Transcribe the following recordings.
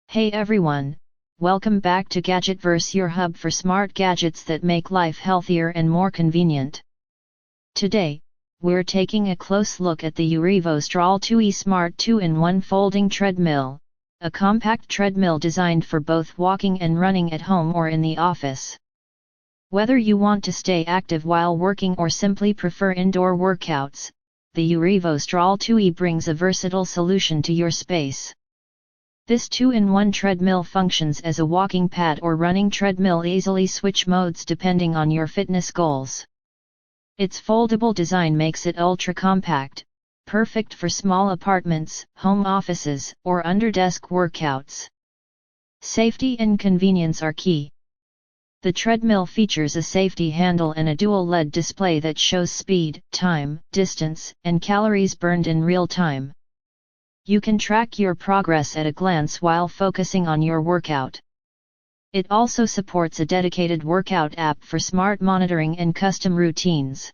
Hey everyone, welcome back to Gadgetverse, your hub for smart gadgets that make life healthier and more convenient. Today, we're taking a close look at the UREVO Strol 2E Smart 2-in-1 Folding Treadmill, a compact treadmill designed for both walking and running at home or in the office. Whether you want to stay active while working or simply prefer indoor workouts, the UREVO Strol 2E brings a versatile solution to your space. This 2-in-1 treadmill functions as a walking pad or running treadmill, easily switch modes depending on your fitness goals. Its foldable design makes it ultra-compact, perfect for small apartments, home offices, or under-desk workouts. Safety and convenience are key. The treadmill features a safety handle and a dual LED display that shows speed, time, distance, and calories burned in real time. You can track your progress at a glance while focusing on your workout. It also supports a dedicated workout app for smart monitoring and custom routines.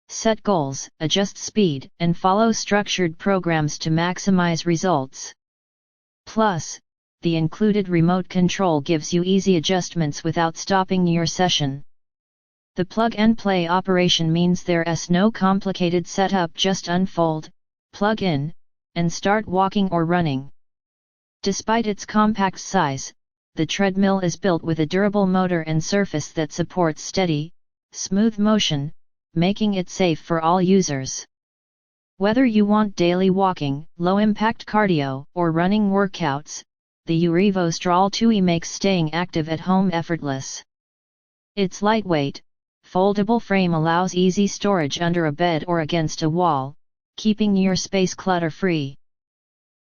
Set goals, adjust speed, and follow structured programs to maximize results. Plus, the included remote control gives you easy adjustments without stopping your session. The plug-and-play operation means there's no complicated setup, just unfold, plug in, and start walking or running. Despite its compact size, the treadmill is built with a durable motor and surface that supports steady, smooth motion, making it safe for all users. Whether you want daily walking, low-impact cardio, or running workouts, the UREVO Strol 2E makes staying active at home effortless. Its lightweight, foldable frame allows easy storage under a bed or against a wall, keeping your space clutter-free.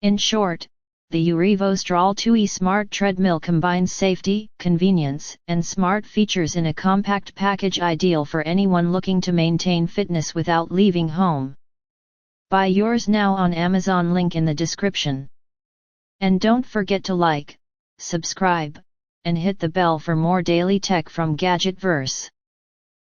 In short, the UREVO Strol 2E Smart Treadmill combines safety, convenience, and smart features in a compact package, ideal for anyone looking to maintain fitness without leaving home. Buy yours now on Amazon, link in the description. And don't forget to like, subscribe, and hit the bell for more daily tech from Gadgetverse.